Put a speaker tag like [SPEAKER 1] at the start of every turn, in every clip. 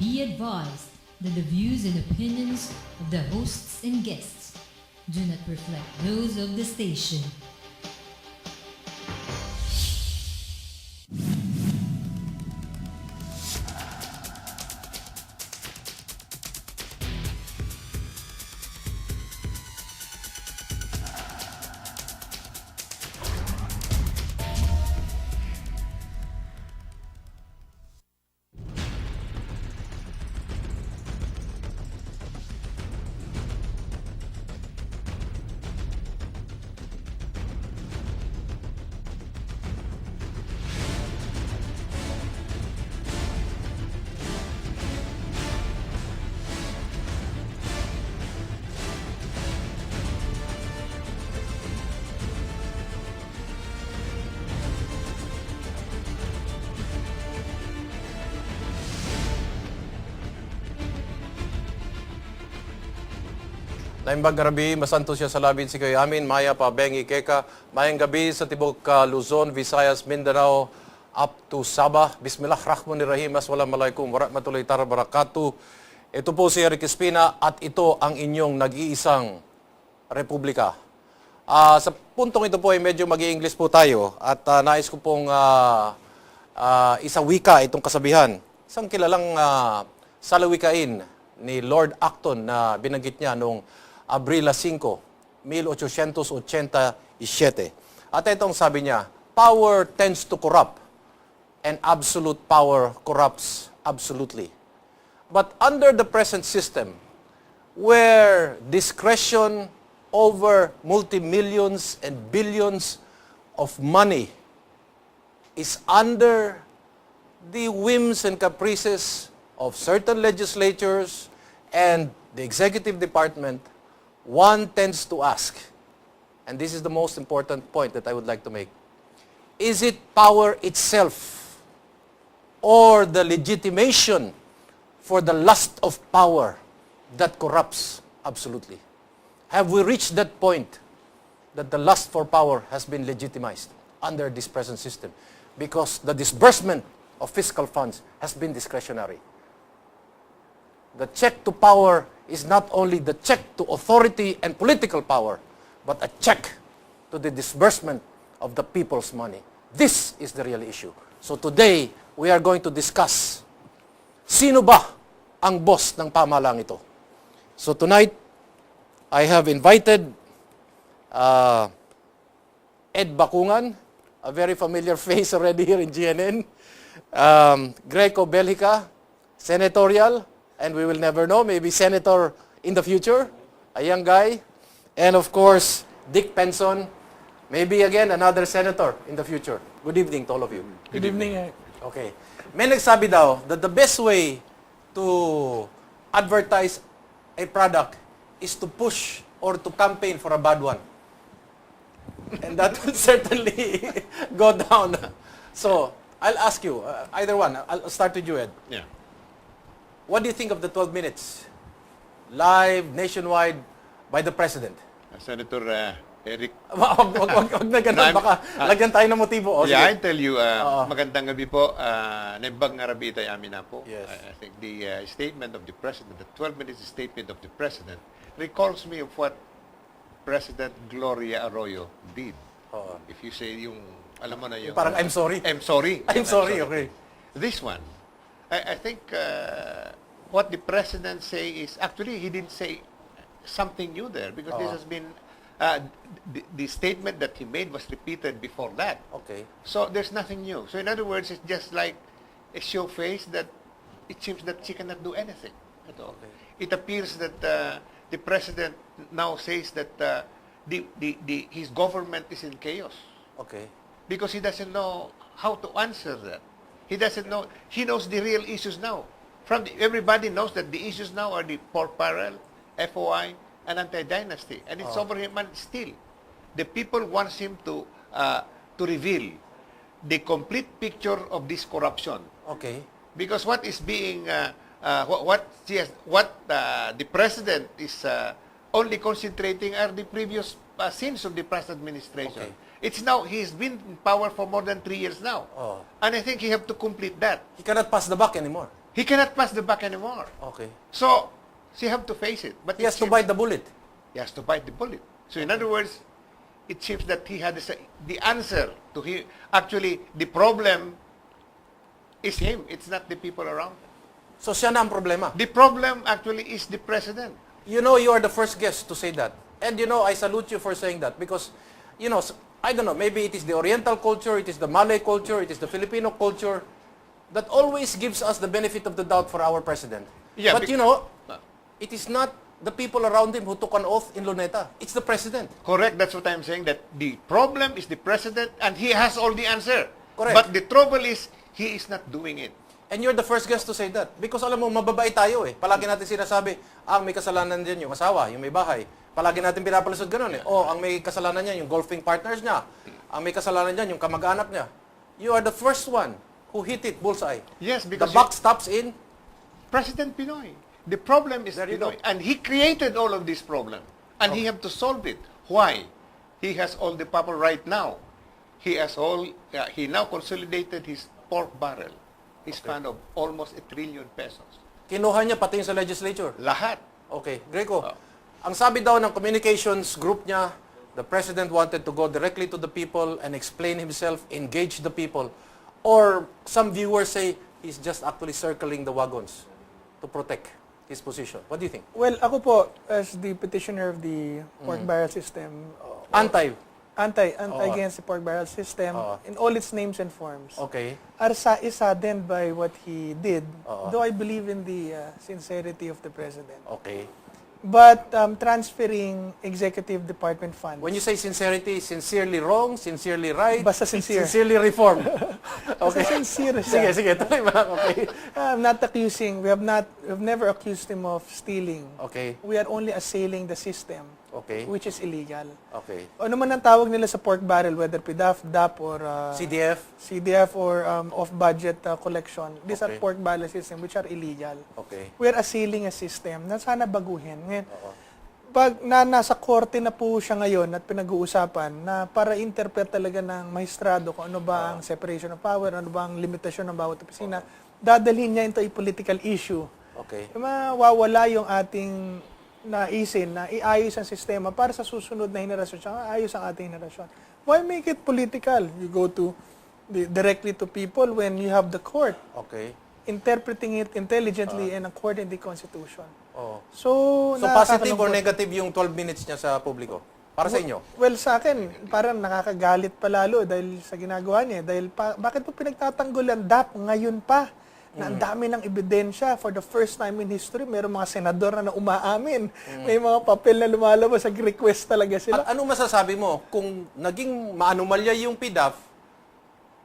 [SPEAKER 1] Be advised that the views and opinions of the hosts and guests do not reflect those of the station.
[SPEAKER 2] Naimbag garabi, masanto siya sa labin si kayo amin, maya pa bengi keka, mayang gabi sa tibok Luzon, Visayas, Mindanao, up to Sabah. Bismillahirrahmanirrahim, assalamualaikum warahmatullahi wabarakatuh. Ito po si Eric Espina at ito ang inyong nag-iisang Republika. Sa puntong ito po ay medyo mag-i-English po tayo at nais ko pong isa wika itong kasabihan. Isang kilalang salawikain ni Lord Acton na binanggit niya noong Abril 5, 1887. At itong sabi niya, power tends to corrupt and absolute power corrupts absolutely. But under the present system, where discretion over multi-millions and billions of money is under the whims and caprices of certain legislatures and the executive department, one tends to ask, and this is the most important point that I would like to make, is it power itself or the legitimation for the lust of power that corrupts absolutely? Have we reached that point that the lust for power has been legitimized under this present system because the disbursement of fiscal funds has been discretionary? The check to power is not only the check to authority and political power, but a check to the disbursement of the people's money. This is the real issue. So today, we are going to discuss, sino ba ang boss ng pamahalang ito? So tonight, I have invited Ed Bacungan, a very familiar face already here in GNN, Greco Belgica, senatorial, and we will never know, maybe senator in the future, a young guy. And of course, Dick Penson, maybe again another senator in the future. Good evening to all of you.
[SPEAKER 3] Good evening.
[SPEAKER 2] Okay. May nagsabi daw that the best way to advertise a product is to push or to campaign for a bad one. And that will certainly go down. So, I'll ask you, either one. I'll start with you, Ed.
[SPEAKER 3] Yeah.
[SPEAKER 2] What do you think of the 12 minutes live nationwide by the President?
[SPEAKER 3] Senator Eric.
[SPEAKER 2] Wag na ganun, baka lagyan tayo ng motibo. O,
[SPEAKER 3] Yeah,
[SPEAKER 2] sige.
[SPEAKER 3] I tell you, magandang gabi po. Naimbag nga rabi tayo amin na po.
[SPEAKER 2] Yes.
[SPEAKER 3] I think the statement of the President, the 12 minutes statement of the President, recalls me of what President Gloria Arroyo did. If you say yung, alam mo na yung...
[SPEAKER 2] Parang, I'm sorry.
[SPEAKER 3] I'm sorry.
[SPEAKER 2] I'm sorry, okay.
[SPEAKER 3] This one, I think what the President say is, actually, he didn't say something new there because this has been, the statement that he made was repeated before that.
[SPEAKER 2] Okay.
[SPEAKER 3] So there's nothing new. So in other words, it's just like a show face that it seems that she cannot do anything at all.
[SPEAKER 2] Okay.
[SPEAKER 3] It appears that the President now says that his government is in chaos
[SPEAKER 2] Okay.
[SPEAKER 3] because he doesn't know how to answer that. He doesn't know. He knows the real issues now. Everybody knows that the issues now are the pork barrel, FOI, and anti-dynasty, and it's over him. And still, the people wants him to reveal the complete picture of this corruption.
[SPEAKER 2] Okay.
[SPEAKER 3] Because what is being the President is only concentrating are the previous sins of the past administration.
[SPEAKER 2] Okay.
[SPEAKER 3] It's now, he's been in power for more than 3 years now.
[SPEAKER 2] Oh.
[SPEAKER 3] And I think he have to complete that.
[SPEAKER 2] He cannot pass the buck anymore.
[SPEAKER 3] He cannot pass the buck anymore.
[SPEAKER 2] Okay.
[SPEAKER 3] So, he have to face it. But
[SPEAKER 2] He has to bite the bullet.
[SPEAKER 3] He has to bite the bullet. So, in other words, it seems that he had the answer to him. Actually, the problem is him. It's not the people around him.
[SPEAKER 2] So siya na ang problema.
[SPEAKER 3] The problem actually is the president.
[SPEAKER 2] You know, you are the first guest to say that. And you know, I salute you for saying that because, you know, I don't know, maybe it is the Oriental culture, it is the Malay culture, it is the Filipino culture that always gives us the benefit of the doubt for our president.
[SPEAKER 3] Yeah,
[SPEAKER 2] but you know, it is not the people around him who took an oath in Luneta. It's the president.
[SPEAKER 3] Correct. That's what I'm saying, that the problem is the president and he has all the answer.
[SPEAKER 2] Correct.
[SPEAKER 3] But the trouble is, he is not doing it.
[SPEAKER 2] And you're the first guest to say that. Because alam mo, mababait tayo eh. Palagi natin sinasabi, ang may kasalanan din yung asawa, yung may bahay. Palagi natin pinapalusot ganun eh. O, ang may kasalanan niya, yung golfing partners niya. Ang may kasalanan niya, yung kamag-anak niya. You are the first one who hit it bullseye.
[SPEAKER 3] Yes,
[SPEAKER 2] The
[SPEAKER 3] because
[SPEAKER 2] buck stops in.
[SPEAKER 3] President Pinoy. The problem is
[SPEAKER 2] There you
[SPEAKER 3] Pinoy.
[SPEAKER 2] go.
[SPEAKER 3] And he created all of this problem. And he have to solve it. Why? He has all the power right now. He has all, he now consolidated his pork barrel. His fund of almost 1 trillion pesos.
[SPEAKER 2] Kinuha niya pati yung sa legislature.
[SPEAKER 3] Lahat.
[SPEAKER 2] Okay, Greco. Ang sabi daw ng communications group niya, the president wanted to go directly to the people and explain himself, engage the people. Or some viewers say he's just actually circling the wagons to protect his position. What do you think?
[SPEAKER 4] Well, ako po, as the petitioner of the pork barrel system,
[SPEAKER 2] Anti.
[SPEAKER 4] against the pork barrel system in all its names and forms,
[SPEAKER 2] Okay.
[SPEAKER 4] are saddened by what he did, though I believe in the sincerity of the president.
[SPEAKER 2] Okay.
[SPEAKER 4] But transferring executive department funds,
[SPEAKER 2] When you say sincerity, sincerely wrong, sincerely right,
[SPEAKER 4] Basta sincere.
[SPEAKER 2] sincerely reformed.
[SPEAKER 4] okay. Sincere
[SPEAKER 2] Sige,
[SPEAKER 4] siya.
[SPEAKER 2] sige, tuloy mo. Okay.
[SPEAKER 4] I'm not accusing, we've never accused him of stealing.
[SPEAKER 2] Okay.
[SPEAKER 4] We are only assailing the system,
[SPEAKER 2] Okay.
[SPEAKER 4] which is illegal.
[SPEAKER 2] Okay.
[SPEAKER 4] Ano man ang tawag nila sa pork barrel, whether PDAF, DAP, or CDF or off-budget collection, these are
[SPEAKER 2] Okay.
[SPEAKER 4] pork barrel system which are illegal.
[SPEAKER 2] Okay.
[SPEAKER 4] We are assailing a system na sana baguhin. Ngayon, pag nasa korte na po siya ngayon at pinag-uusapan na para interpret talaga ng maestrado kung ano ba ang separation of power, ano ba ang limitasyon ng bawat opisina, dadalhin niya into a political issue.
[SPEAKER 2] Okay.
[SPEAKER 4] Mawawala yung ating naisin na iayos ang sistema para sa susunod na henerasyon. Tsaka ayos ang ating henerasyon. Why make it political? You go to directly to people when you have the court
[SPEAKER 2] Okay.
[SPEAKER 4] interpreting it intelligently and according to the Constitution.
[SPEAKER 2] Oh.
[SPEAKER 4] So
[SPEAKER 2] Positive or
[SPEAKER 4] nakakalungkot.
[SPEAKER 2] negative yung 12 minutes niya sa publiko? Para sa inyo?
[SPEAKER 4] Well, sa akin, parang nakakagalit pa lalo dahil sa ginagawa niya. Dahil bakit po pinagtatanggol ang DAP ngayon pa? Na ang dami ng ebidensya. For the first time in history, mayroong mga senador na umaamin. May mga papel na lumalabas, nag-request talaga sila.
[SPEAKER 2] At anong masasabi mo kung naging maanumalya yung PDAF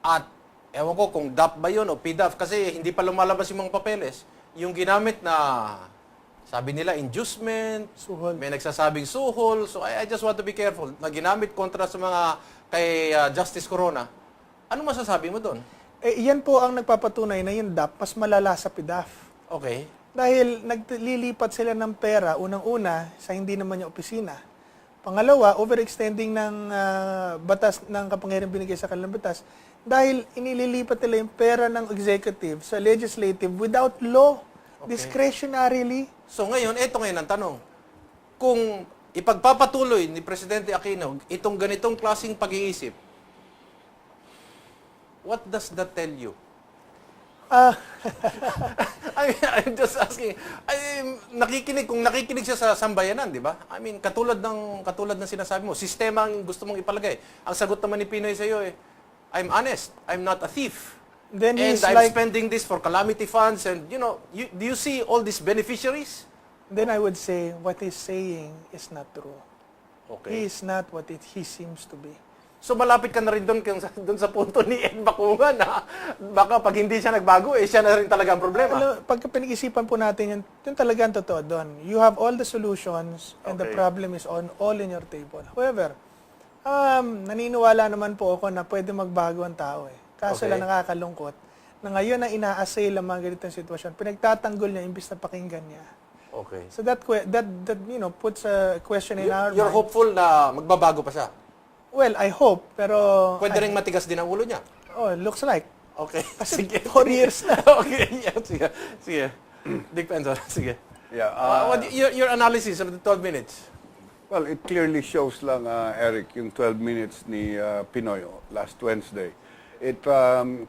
[SPEAKER 2] at ewan ko kung DAP ba yun o PDAF kasi hindi pa lumalabas yung mga papeles, yung ginamit na sabi nila inducement,
[SPEAKER 4] Suhol.
[SPEAKER 2] may nagsasabing suhol, so I just want to be careful na ginamit kontra sa mga kay Justice Corona. Anong masasabi mo doon?
[SPEAKER 4] Yan po ang nagpapatunay na yung DAP mas malala sa PDAF.
[SPEAKER 2] Okay.
[SPEAKER 4] Dahil naglilipat sila ng pera, unang-una, sa hindi naman yung opisina. Pangalawa, overextending ng batas ng kapangyarihan binigay sa kanilang batas dahil inililipat nila yung pera ng executive sa legislative without law, discretionarily.
[SPEAKER 2] So ngayon, eto ngayon ang tanong. Kung ipagpapatuloy ni Presidente Aquino itong ganitong klaseng pag-iisip, what does that tell you? I'm just asking. Kung nakikinig siya sa sambayanan, di ba? I mean, katulad ng sinasabi mo, sistema ang gusto mong ipalagay. Ang sagot naman ni Pinoy sa iyo I'm honest. I'm not a thief.
[SPEAKER 4] Then
[SPEAKER 2] And
[SPEAKER 4] he's
[SPEAKER 2] I'm
[SPEAKER 4] like,
[SPEAKER 2] spending this for calamity funds and, you know, do you see all these beneficiaries?
[SPEAKER 4] then I would say what he's saying is not true. He
[SPEAKER 2] Okay.
[SPEAKER 4] is not what he seems to be.
[SPEAKER 2] So malapit ka na rin doon sa punto ni Ed Bacungan na baka pag hindi siya nagbago, siya na rin talaga ang problema.
[SPEAKER 4] Alam, pagka pinag-isipan po natin yun talaga ang totoo doon. You have all the solutions and the
[SPEAKER 2] Okay.
[SPEAKER 4] problem is all in your table. However, naniniwala naman po ako na pwede magbago ang tao eh. Kaso
[SPEAKER 2] Okay.
[SPEAKER 4] lang nakakalungkot na ngayon na ina-assail ang mga ganitong sitwasyon, pinagtatanggol niya imbis na pakinggan niya.
[SPEAKER 2] Okay.
[SPEAKER 4] So that puts a question in our
[SPEAKER 2] You're
[SPEAKER 4] mind.
[SPEAKER 2] hopeful na magbabago pa siya?
[SPEAKER 4] Well, I hope, pero
[SPEAKER 2] Pwede rin matigas din ang ulo niya.
[SPEAKER 4] looks like.
[SPEAKER 2] Okay.
[SPEAKER 4] Kasi
[SPEAKER 2] Sige.
[SPEAKER 4] 4 years na.
[SPEAKER 2] Okay. Yeah, sige. Sige. Dick Penson, sige.
[SPEAKER 5] Yeah.
[SPEAKER 2] Your analysis of the 12 minutes?
[SPEAKER 5] Well, it clearly shows lang, Eric, yung 12 minutes ni Pinoy last Wednesday. It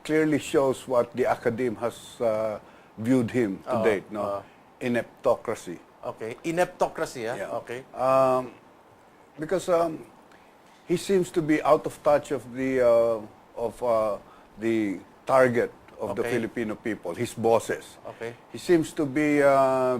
[SPEAKER 5] clearly shows what the academe has viewed him to date, no? Ineptocracy.
[SPEAKER 2] Okay. Ineptocracy,
[SPEAKER 5] Yeah.
[SPEAKER 2] Okay.
[SPEAKER 5] Because he seems to be out of touch of the target of the
[SPEAKER 2] Okay.
[SPEAKER 5] Filipino people, his bosses.
[SPEAKER 2] Okay.
[SPEAKER 5] He seems to be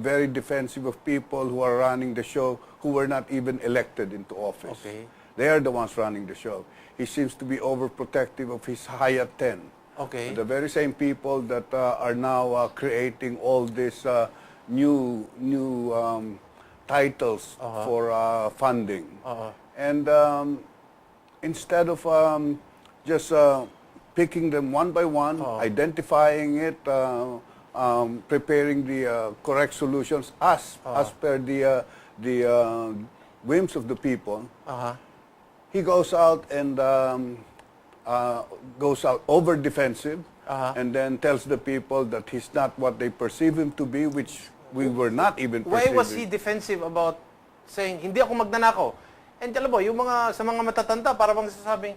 [SPEAKER 5] very defensive of people who are running the show who were not even elected into office.
[SPEAKER 2] Okay.
[SPEAKER 5] They are the ones running the show. He seems to be overprotective of his higher 10.
[SPEAKER 2] Okay.
[SPEAKER 5] The very same people that are now creating all these new titles for funding. And instead of just picking them one by one, identifying it, preparing the correct solutions as per the whims of the people, he goes out and goes out over defensive, and then tells the people that he's not what they perceive him to be, which we were not even
[SPEAKER 2] Why
[SPEAKER 5] perceiving.
[SPEAKER 2] was he defensive about saying, hindi ako magnanakaw? And alam mo, yung sa mga matatanda, para bang sasabing,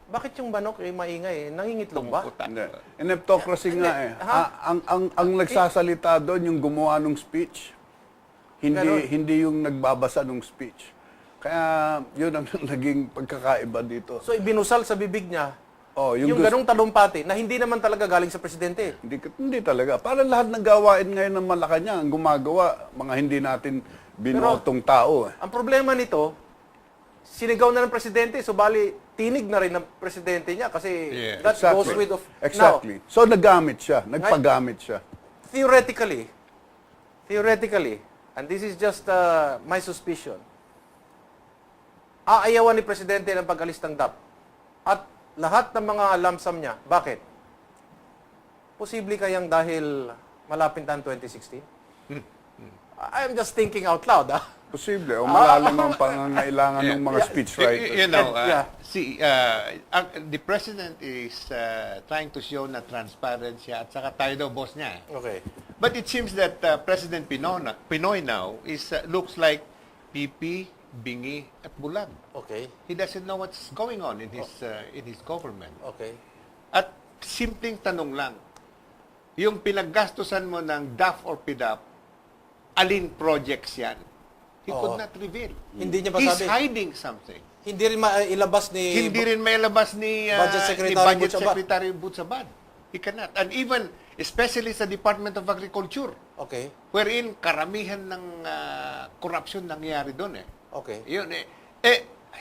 [SPEAKER 2] bakit yung manok maingay? Nangingitlog ba?
[SPEAKER 5] Hindi. Ineptocracy nga eh. Ang nagsasalita doon yung gumawa ng speech. Hindi yung nagbabasa ng speech. Kaya yun ang naging pagkakaiba dito.
[SPEAKER 2] So ibinusal sa bibig niya yung
[SPEAKER 5] gusto-
[SPEAKER 2] ganong talumpati na hindi naman talaga galing sa presidente.
[SPEAKER 5] Hindi talaga. Parang lahat ng gawain ngayon ng Malacanang, ang gumagawa, mga hindi natin binotong tao.
[SPEAKER 2] Ang problema nito, sinigaw na ng presidente, subali tinig na rin ng presidente niya kasi
[SPEAKER 3] Yeah.
[SPEAKER 2] that goes with
[SPEAKER 5] Exactly. So naggamit siya, nagpagamit siya.
[SPEAKER 2] Theoretically, and this is just my suspicion, aayawan ni presidente ng pag-alis ng DAP at lahat ng mga lump sum niya. Bakit? Posible kayang dahil malapit na ang 2016? I'm just thinking out loud,
[SPEAKER 5] Posible. O malalim ang pangangailangan ng mga speechwriters.
[SPEAKER 3] You know,
[SPEAKER 2] Yeah.
[SPEAKER 3] see, the president is trying to show na transparent siya at saka tayo daw boss niya.
[SPEAKER 2] Okay.
[SPEAKER 3] But it seems that President Pinoy now looks like PP, Bingi, at Bulag.
[SPEAKER 2] Okay.
[SPEAKER 3] He doesn't know what's going on in his government.
[SPEAKER 2] Okay.
[SPEAKER 3] At simpleng tanong lang, yung pinaggastusan mo ng DAF or PDAP, alin projects yan? He could not reveal.
[SPEAKER 2] Hindi niya
[SPEAKER 3] He's
[SPEAKER 2] masabi.
[SPEAKER 3] hiding something.
[SPEAKER 2] Hindi rin mailabas ni...
[SPEAKER 3] Hindi rin may labas ni
[SPEAKER 2] Budget Secretary
[SPEAKER 3] Budget
[SPEAKER 2] Butchabad.
[SPEAKER 3] Secretary Butchabad. He cannot. And even, especially sa Department of Agriculture,
[SPEAKER 2] Okay.
[SPEAKER 3] wherein karamihan ng corruption nangyayari doon eh.
[SPEAKER 2] Okay.
[SPEAKER 3] Yun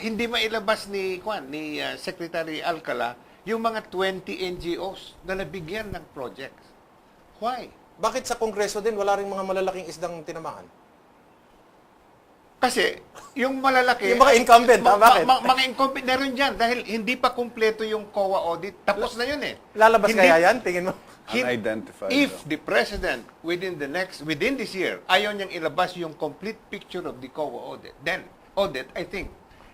[SPEAKER 3] hindi mailabas ni Secretary Alcala yung mga 20 NGOs na nabigyan ng projects. Why?
[SPEAKER 2] Bakit sa Kongreso din wala ring mga malalaking isdang tinamaan?
[SPEAKER 3] Kasi yung malalaki
[SPEAKER 2] Yung mga incumbent, bakit?
[SPEAKER 3] mga incumbent na rin dyan dahil hindi pa kumpleto yung COA audit. Tapos na yun eh.
[SPEAKER 2] Lalabas
[SPEAKER 3] Hindi-
[SPEAKER 2] kaya yan? Tingin mo?
[SPEAKER 5] Unidentified.
[SPEAKER 3] If the president within this year ayaw niyang ilabas yung complete picture of the COA audit, I think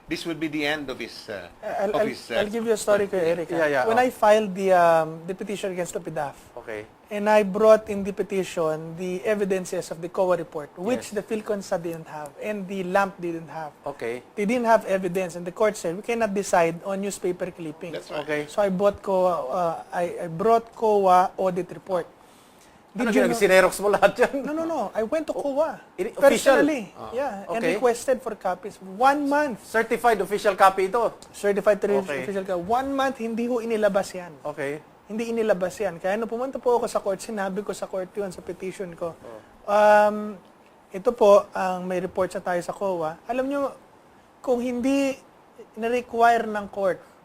[SPEAKER 3] this will be the end of his
[SPEAKER 4] I'll give you a story, Kuya Eric.
[SPEAKER 2] Yeah,
[SPEAKER 4] When I filed the petition against the PDAF,
[SPEAKER 2] Okay.
[SPEAKER 4] and I brought in the petition the evidences of the COA report, which
[SPEAKER 2] Yes.
[SPEAKER 4] the PhilConsa didn't have and the LAMP didn't have.
[SPEAKER 2] Okay.
[SPEAKER 4] They didn't have evidence, and the court said we cannot decide on newspaper clippings.
[SPEAKER 3] That's right.
[SPEAKER 2] Okay.
[SPEAKER 4] So I brought COA. I brought COA audit report.
[SPEAKER 2] Ano
[SPEAKER 4] Did you know-
[SPEAKER 2] sinerox mo lahat yan?
[SPEAKER 4] No. I went to COA
[SPEAKER 2] Official?
[SPEAKER 4] personally, and
[SPEAKER 2] Okay.
[SPEAKER 4] requested for copies. 1 month
[SPEAKER 2] Certified official copy ito.
[SPEAKER 4] certified to
[SPEAKER 2] Okay.
[SPEAKER 4] official copy. 1 month hindi ho inilabas yan.
[SPEAKER 2] Okay.
[SPEAKER 4] Hindi inilabas yan. Kaya nung pumunta po ako sa court, sinabi ko sa court yun, sa petition ko. Ito po, ang may report sa tayo sa COA. Alam nyo, kung hindi na-require ng court